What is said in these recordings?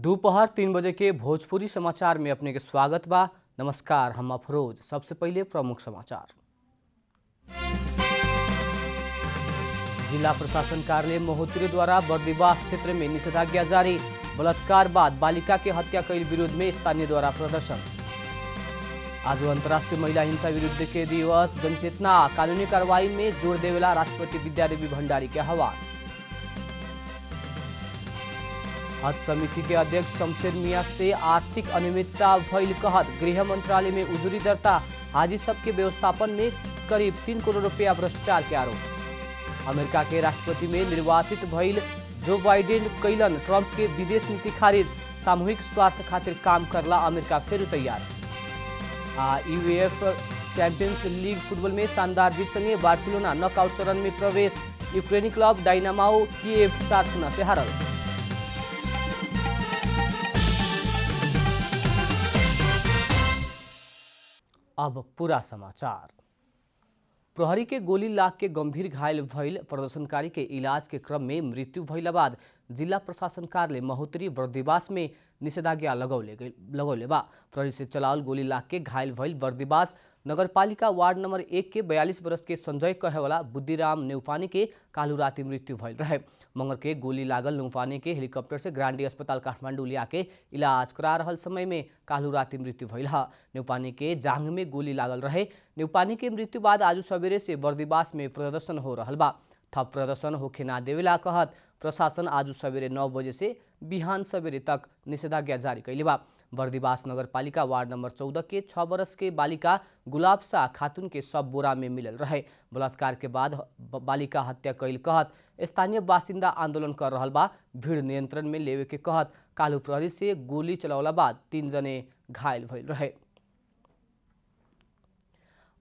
दोपहर 3 बजे के भोजपुरी समाचार में अपने के स्वागत बा। नमस्कार, हम अफरोज। सबसे पहले प्रमुख समाचार। जिला प्रशासन कार्यालय महोत्तरी द्वारा बर्दिवास क्षेत्र में निषेधाज्ञा जारी। बलात्कार बाद बालिका के हत्या कैल विरोध में स्थानीय द्वारा प्रदर्शन। आज अंतर्राष्ट्रीय महिला हिंसा विरुद्ध के दिवस। जनचेतना कानूनी कार्रवाई में जोड़ देवेला राष्ट्रपति विद्यादेवी भंडारी के आह्वान। हज समिति के अध्यक्ष शमशेर मियां से आर्थिक अनियमितता भइल कहत। गृह मंत्रालय में उजुरी दर्ता। हाजी सब के व्यवस्थापन में करीब 3 करोड़ रुपया भ्रष्टाचार के आरोप। अमेरिका के राष्ट्रपति में निर्वाचित भइल जो बाइडेन कैलन ट्रंप के विदेश नीति खारिज। सामूहिक स्वार्थ खातिर काम करला अमेरिका फिर तैयार। यूएफए चैंपियंस लीग फुटबॉल में शानदार जीत संगे बार्सिलोना नॉकआउट चरण में प्रवेश। यूक्रेनी क्लब डायनामाओ कीव 4-0 से हारल। अब पूरा समाचार। प्रहरी के गोली लाग के गंभीर घायल भइल प्रदर्शनकारी के इलाज के क्रम में मृत्यु भइला बाद जिला प्रशासन कार्यालय महोत्तरी बर्दिवास में निषेधाज्ञा लगौले बा। प्रहरी से चलावल गोली लाग के घायल भइल बर्दिवास नगरपालिका वार्ड नंबर 1 के 42 वर्ष के संजय कहेवाला बुद्धिराम नेउपानी के कालू राति मृत्यु भइल रहे। मंगर के गोली लागल नेउपानी के हेलीकॉप्टर से ग्रांडी अस्पताल काठमांडू लिया के इलाज करा रहल समय में कालू राति मृत्यु भइल है। नेउपानी के जांघ में गोली लागल रहे। नेउपानी के मृत्यु बाद आज सवेरे से बर्दिवास में प्रदर्शन हो रहल बा। थप प्रदर्शन होखे ना देवेला कहत प्रशासन आज सवेरे 9 बजे से बिहान सवेरे तक निषेधाज्ञा जारी कैले बा। बर्दिवास नगरपालिका वार्ड नंबर 14 के 6 वर्ष के बालिका गुलाब शाह खातून के सब बोरा में मिलल रहे। बलात्कार के बाद बालिका हत्या कैल कहत स्थानीय बासिंदा आंदोलन कर रहल बा। भीड़ नियंत्रण में लेवे के कहत कालू प्रहरी से गोली चलावला बाद 3 जने घायल भइल रहे।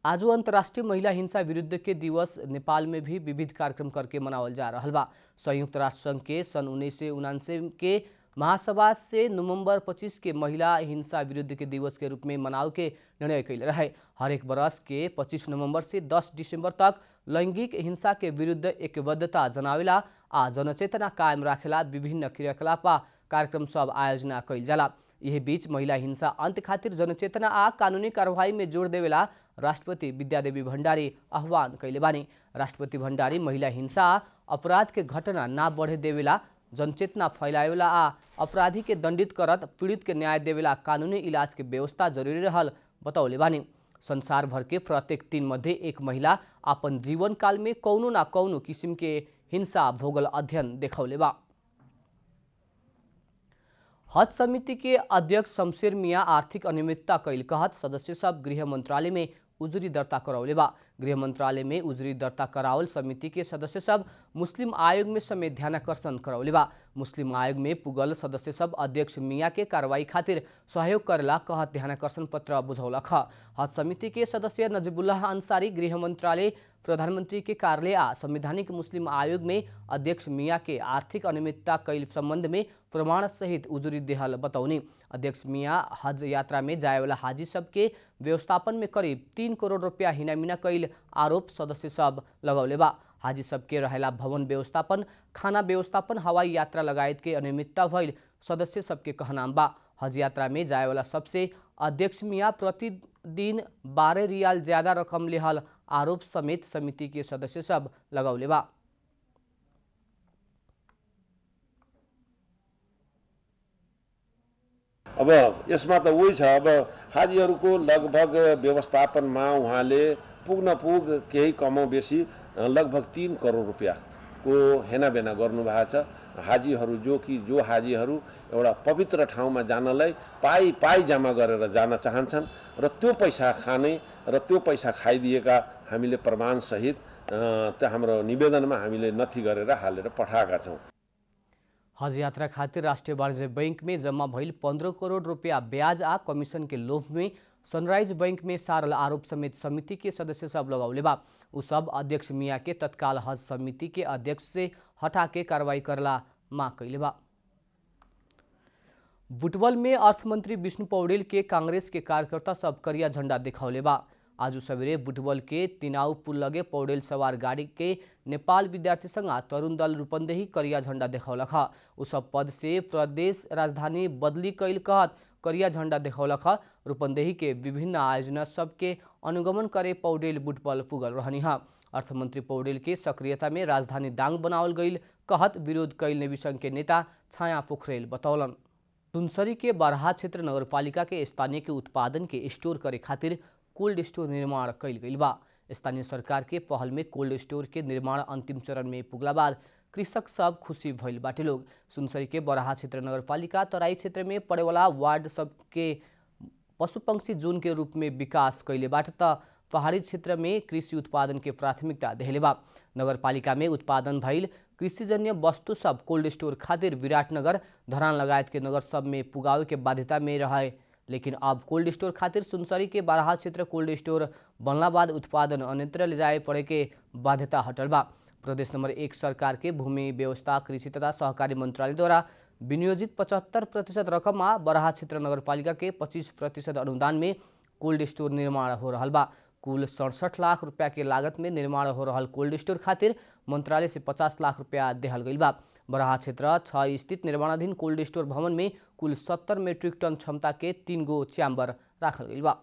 आज अंतर्राष्ट्रीय महिला हिंसा विरुद्ध के दिवस नेपाल में भी विविध कार्यक्रम करके मनावल जा रहल बा। संयुक्त राष्ट्र संघ के सन 1979 के महासभा से नवंबर 25 के महिला हिंसा विरुद्ध के दिवस के रूप में मनाव के निर्णय कैल रहे। हर एक बरस के 25 नवंबर से 10 दिसंबर तक लैंगिक हिंसा के विरुद्ध एकबद्धता जनावेला आ जनचेतना कायम राखेला विभिन्न क्रियाकलाप कार्यक्रम सब आयोजना कैल जाला। यही बीच महिला हिंसा अंत खातिर जनचेतना आ कानूनी कार्रवाई में जोड़ देवेला राष्ट्रपति विद्यादेवी भंडारी आह्वान कैले बानी। राष्ट्रपति भंडारी महिला हिंसा अपराध के घटना ना बढ़े देवेला जनचेतना फैलावेला आ अपराधी के दंडित करत पीड़ित के न्याय देवेला कानूनी इलाज के व्यवस्था जरूरी रहल बतौले बानी। संसार भर के प्रत्येक 3 मध्य एक महिला अपन जीवन काल में कौनो ना कौनो किसिम के हिंसा भोगल अध्ययन देखौले बा। हज समिति के अध्यक्ष शमशेर मियां आर्थिक अनियमितता कैल कहत सदस्य सब गृह मंत्रालय में उजुरी दर्ता करौले बा। गृह मंत्रालय में उजुरी दर्ता करावल समिति के सदस्य सब मुस्लिम आयोग में समेत ध्यानाकर्षण करौले बा। मुस्लिम आयोग में पुगल सदस्य सब अध्यक्ष मियां के कार्रवाई खातिर सहयोग करेला कहत ध्यानाकर्षण पत्र बुझौलक। हज समिति के सदस्य नजीबुल्लाह अंसारी गृह मंत्रालय प्रधानमंत्री के कार्यालय आ संवैधानिक मुस्लिम आयोग में अध्यक्ष मियां के आर्थिक अनियमितता कैल संबंध में प्रमाण सहित उजुरी देहल बतौनी। अध्यक्ष मियां हज यात्रा में जाए वाला हाजी सब के व्यवस्थापन में करीब 3 करोड़ रुपया हिनामिना कैल आरोप सदस्य सब लगौले बा। हाजी सब के रहेला भवन व्यवस्थापन, खाना व्यवस्थापन, हवाई यात्रा लगायत के अनियमितता भइल सदस्य सबके कहनाम बा। हज यात्रा में जाए वाला सबसे अध्यक्ष मियां प्रतिदिन 12 रियाल ज्यादा रकम लेहल आरोप समेत समिति के सदस्य सब लगौले बा। अब यसमा त उही छ। अब हाजीहरूको लगभग व्यवस्थापनमा उहाँले पुग्न पुग केही कमो बेसी लगभग 3 करोड रुपियाँको हेनाबेना गर्नुभएको छ। हाजीहरू जो हाजीहरू एउटा पवित्र ठाउँमा जानलाई पाई जम्मा गरेर जान चाहन्छन् र त्यो पैसा खाने र त्यो पैसा खाइदिएका हामीले प्रमाणसहित हाम्रो निवेदनमा हामीले नथी गरेर हालेर पठाएका छौँ। हज यात्रा खातिर राष्ट्रीय वाणिज्य बैंक में जम्मा भइल 15 करोड़ रुपया ब्याज आ कमीशन के लोभ में सनराइज बैंक में सारल आरोप समेत समिति के सदस्य सब लगौले बा। उ सब अध्यक्ष मियां के तत्काल हज समिति के अध्यक्ष से हटा के कार्रवाई करला मांग कैले बा। बुटवल में अर्थमंत्री विष्णु पौडेल के कांग्रेस के कार्यकर्ता सब करिया झंडा दिखौले बा। आज सवेरे बुटवल के तिनाउ पुल लगे पौडेल सवार गाड़ी के नेपाल विद्यार्थी संघ तरुण दल रूपन्देही करिया झंडा देखौलक। उ सब पद से प्रदेश राजधानी बदली कैल कहत करिया झंडा देखौलक। रूपन्देही के विभिन्न आयोजना सबके अनुगमन करे पौडेल बुटवल पुगल रहनी। अर्थमंत्री पौडेल के सक्रियता में राजधानी दांग बनावल गईल कहत विरोध कैल नेवी संघ के नेता छाया पोखरेल बतौलन। सुनसरी के बरहा क्षेत्र नगरपालिका के स्थानीय के उत्पादन के स्टोर करे खातिर कोल्ड स्टोर निर्माण कैल गईल बा। स्थानीय सरकार के पहल में कोल्ड स्टोर के निर्माण अंतिम चरण में पुगला बाद कृषक सब खुशी भइल बाटे लोग। सुनसरी के बरहा क्षेत्र नगरपालिका तराई क्षेत्र में पड़े वाला वार्ड सब के पशु पंक्षी जोन के रूप में विकास कैले बाटे त पहाड़ी क्षेत्र में कृषि उत्पादन के प्राथमिकता देहले बा। नगरपालिका में उत्पादन भइल कृषिजन्य वस्तु सब कोल्ड स्टोर खातिर विराटनगर धरान लगायत के नगर सब में पुगावे के बाध्यता में रहे, लेकिन अब कोल्ड स्टोर खातिर सुनसरी के बरहा क्षेत्र कोल्ड स्टोर बनला बाद उत्पादन अन्यत्र ले जाए पड़े के बाध्यता हटल बा। प्रदेश नंबर 1 सरकार के भूमि व्यवस्था कृषि तथा सहकारी मंत्रालय द्वारा विनियोजित 75% रकम में बरहा क्षेत्र नगरपालिका के 25% अनुदान में कोल्ड स्टोर निर्माण हो रहा बा। कुल 67 लाख रुपया के लागत में निर्माण हो रहा कोल्ड स्टोर खातिर मंत्रालय से 50 लाख रुपया देहल गईल बा। बरहा क्षेत्र 6 स्थित निर्माणाधीन कोल्ड स्टोर भवन में कुल 70 मेट्रिक टन क्षमता के 3 गो चैम्बर राखल गईल बा।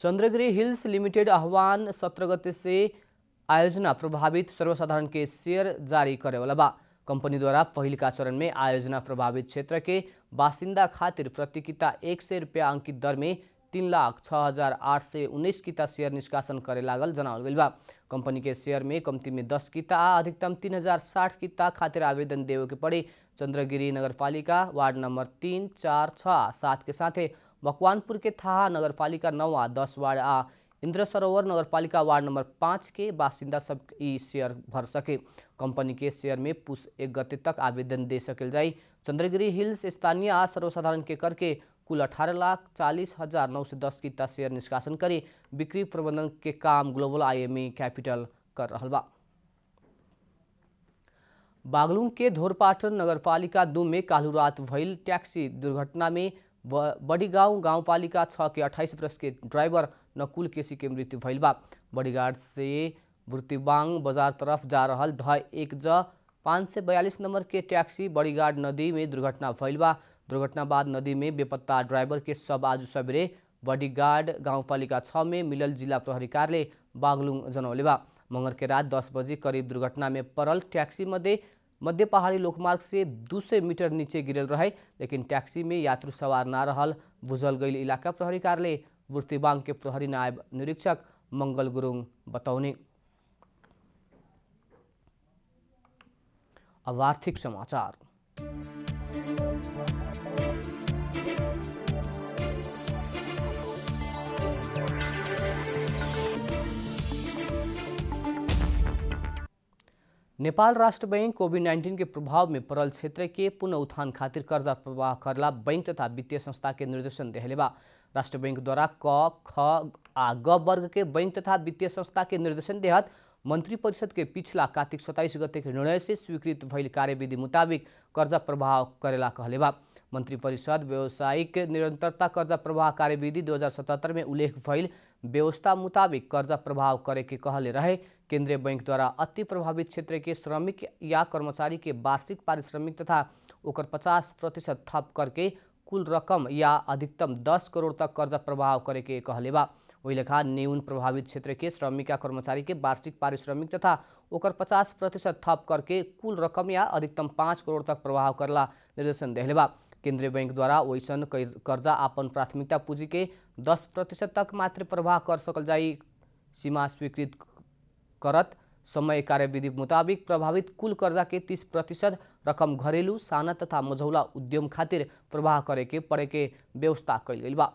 चंद्रगिरी हिल्स लिमिटेड आह्वान 17 गते से आयोजना प्रभावित सर्वसाधारण के शेयर जारी करे वाला बा। कंपनी द्वारा पहिल का चरण में आयोजना प्रभावित क्षेत्र के बासिंदा खातिर प्रति किता 100 रुपया अंकित दर में 3,06,819 किता शेयर निष्कासन करे लागल जनावल गईल बा। कंपनी के शेयर में कम्ती में 10 किता अधिकतम 3,060 किता खातिर आवेदन देवे के पड़े। चंद्रगिरी नगरपालिका वार्ड नंबर 3, 4, 6, 7 के साथे मकवानपुर के थाहा नगरपालिका 9, 10 वार्ड आ इंद्र सरोवर नगरपालिका वार्ड नंबर 5 के बासिंदा सब ई शेयर भर सके। कंपनी के शेयर में पुष 1 गते तक आवेदन दे सकल जाई। चंद्रगिरी हिल्स स्थानीय आ सर्वसाधारण के करके कुल 18,40,910 किता शेयर निष्कासन करे बिक्री प्रबंधन के काम ग्लोबल IME कैपिटल कर रहा बा। बागलुंग के धोरपाटन नगरपालिका 2 में काल्हू रात भइल टैक्सी दुर्घटना में बड़ीगांव गांवपालिका 6 के 28 वर्ष के ड्राइवर नकुल केसी के मृत्यु भइल बा। बड़ीघाट से बुर्तिबांग बाजार तरफ जा रहल ध 1J 542 नंबर के टैक्सी बड़ीघाट नदी में दुर्घटना भइल बा। दुर्घटना बाद नदी में बेपत्ता ड्राइवर के सब आज सवेरे बड़ीघाट गांवपालिका 6 में मिलल जिला प्रहरी कार्यालय बागलुंग जनौले बा। मंगर के रात 10 बजे करीब दुर्घटना में पड़ल टैक्सी मध्य पहाड़ी लोकमार्ग से 200 मीटर नीचे गिरल रहे, लेकिन टैक्सी में यात्रु सवार ना रहल बुझल गईल इलाका प्रहरी कार्यालय बुर्तिबांग के प्रहरी नायब निरीक्षक मंगल गुरुङ बतौने। अब आर्थिक समाचार। नेपाल राष्ट्र बैंक कोभिड-19 के प्रभाव में पड़ल क्षेत्र के पुनः उत्थान खातिर कर्जा प्रवाह करला बैंक तथा वित्तीय संस्था के निर्देशन देहले बा। राष्ट्र बैंक द्वारा क, ख आ ग वर्ग के बैंक तथा वित्तीय संस्था के निर्देशन देहत मंत्री परिषद के पिछला कार्तिक 27 गते के निर्णय से स्वीकृत भइल कार्यविधि मुताबिक कर्जा प्रवाह करेला कहले बा। मंत्री परिषद व्यावसायिक निरंतरता कर्जा प्रवाह कार्यविधि 2077 में उल्लेख भइल व्यवस्था मुताबिक कर्जा प्रवाह करे के कहले रहे। केंद्रीय बैंक द्वारा अति प्रभावित क्षेत्र के श्रमिक या कर्मचारी के वार्षिक पारिश्रमिक तथा ओकर 50% थप करके कुल रकम या अधिकतम 10 करोड़ तक कर्जा प्रवाह करे के कहले बा। वही लेखा न्यून प्रभावित क्षेत्र के श्रमिक या कर्मचारी के वार्षिक पारिश्रमिक तथा ओकर 50% थप करके कुल रकम या अधिकतम 5 करोड़ तक प्रवाह करला निर्देशन देहले बा। केंद्रीय बैंक द्वारा वैसन कर्जा अपन प्राथमिकता पूंजी के 10% तक मात्र प्रवाह कर सकल जाई सीमा स्वीकृत करत समय कार्यविधि मुताबिक प्रभावित कुल कर्जा के 30% रकम घरेलू साना तथा मझौला उद्यम खातिर प्रवाह करे के पड़े के व्यवस्था कइल गइल बा।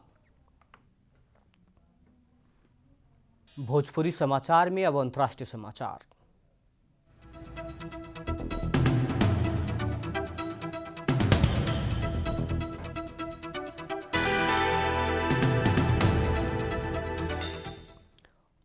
भोजपुरी समाचार में अब अंतर्राष्ट्रीय समाचार।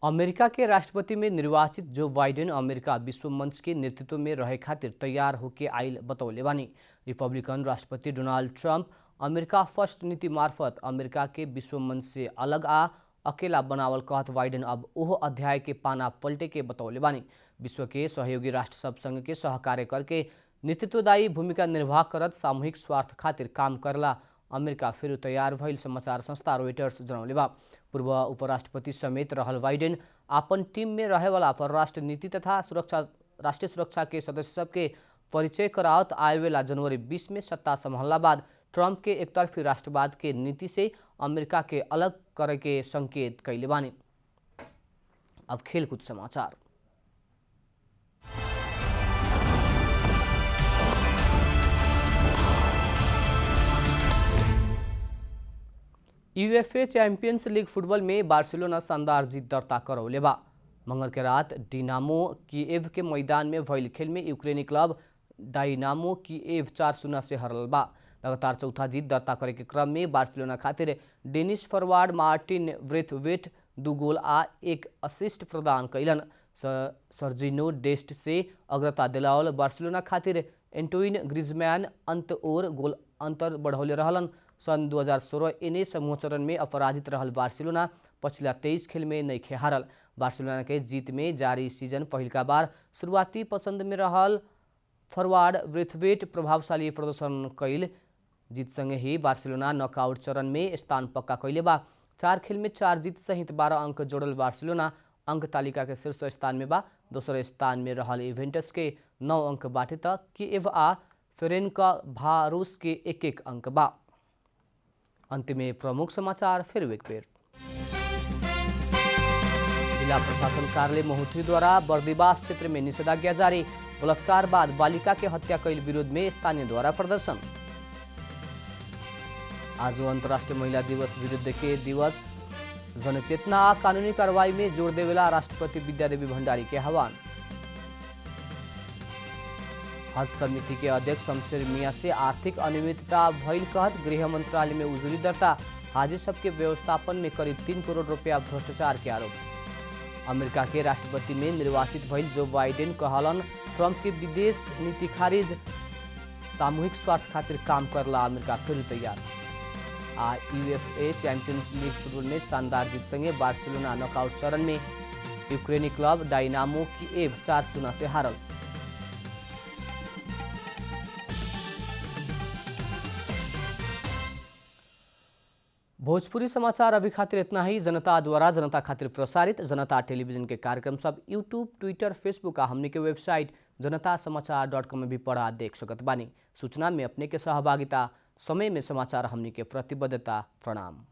अमेरिका के राष्ट्रपति में निर्वाचित जो बाइडेन अमेरिका विश्व मंच के नेतृत्व में रहे खातिर तैयार होके आइल बतौले बानी। रिपब्लिकन राष्ट्रपति डोनाल्ड ट्रंप अमेरिका फर्स्ट नीति मार्फत अमेरिका के विश्व मंच से अलग आ अकेला बनावल कहत बाइडेन अब ओह अध्याय के पाना पलटे के बतौले बानी। विश्व के सहयोगी राष्ट्र सब संघ के सहकार्य करके नेतृत्वदायी भूमिका निर्वाह करत सामूहिक स्वार्थ खातिर काम करला अमेरिका फिर तैयार भइल समाचार संस्था रोइटर्स जनौले बा। पूर्व उपराष्ट्रपति समेत रहल बाइडेन आपन टीम में रहेवाला परराष्ट्र नीति तथा राष्ट्रीय सुरक्षा के सदस्य सबके परिचय करावत आएवेला जनवरी 20 में सत्ता संभालला बाद ट्रंप के एकतरफी राष्ट्रवाद के नीति से अमेरिका के अलग करे के संकेत कैले बानी। अब खेलकूद समाचार। यूएफए चैंपियंस लीग फुटबॉल में बार्सिलोना शानदार जीत दर्ता करौले बा। मंगल के रात डिनामो कीएव के मैदान में भइल खेल में यूक्रेनी क्लब डायनामो कीएव 4-0 से हारल बा। लगातार चौथा जीत दर्ता करे के क्रम में बार्सिलोना खातिर डेनिश फॉरवर्ड मार्टिन ब्रेथवेट 2 गोल आ 1 असिस्ट प्रदान कैलन। सर्जिनो डेस्ट से अग्रता दिलावल बार्सिलोना खातिर एंटोइन ग्रिजमैन अंत और गोल अंतर बढ़ौले रहलन। सन 2016 एने समूह चरण में अपराजित रहल बार्सिलोना पछिला 23 खेल में नइखे हारल। बार्सिलोना के जीत में जारी सीजन पहिलका बार शुरुआती पसंद में रहल फॉरवर्ड ब्रेथवेट प्रभावशाली प्रदर्शन कैल। जीत संगे ही बार्सिलोना नॉकआउट चरण में स्थान पक्का कैले बा। 4 खेल में 4 जीत सहित 12 अंक जोड़ल बार्सिलोना अंक तालिका के शीर्ष स्थान में बा। दोसर स्थान में रहल इवेंटस के 9 अंक बाटे त कीएव आ फेरेनकाभारोस के 1-1 अंक बा। अंत में प्रमुख समाचार फिर एक बेर। जिला प्रशासन कार्यालय महोत्तरी द्वारा बर्दिवास क्षेत्र में निषेधाज्ञा जारी। बलात्कार बाद बालिका के हत्या कैल विरोध में स्थानीय द्वारा प्रदर्शन। आज अंतर्राष्ट्रीय महिला दिवस विरुद्ध के दिवस जनचेतना आ कानूनी कार्रवाई में जोड़ देवेला राष्ट्रपति विद्यादेवी भंडारी के आह्वान। हज समिति के अध्यक्ष शमशेर मियां से आर्थिक अनियमितता भइल कहत गृह मंत्रालय में उजुरी दर्ता। हाजी सबके व्यवस्थापन में करीब 3 करोड़ रुपया भ्रष्टाचार के आरोप। अमेरिका के राष्ट्रपति में निर्वाचित भइल जो बाइडेन कहलन ट्रंप के विदेश नीति खारिज। सामूहिक स्वार्थ खातिर काम करला अमेरिका फिर तैयार। आ यूएफए चैंपियंस लीग फुटबॉल में शानदार जीत संगे बार्सिलोना नॉकआउट चरण में यूक्रेनी क्लब डायनामो कीएव 4-0 से हारल। भोजपुरी समाचार अभी खातिर इतना ही। जनता द्वारा जनता खातिर प्रसारित जनता टेलीविजन के कार्यक्रम सब यूट्यूब, ट्विटर, फेसबुक आ हमने के वेबसाइट जनतासमाचार.com में भी पढ़ा देख सकत बानी। सूचना में अपने के सहभागिता, समय में समाचार हमने के प्रतिबद्धता। प्रणाम।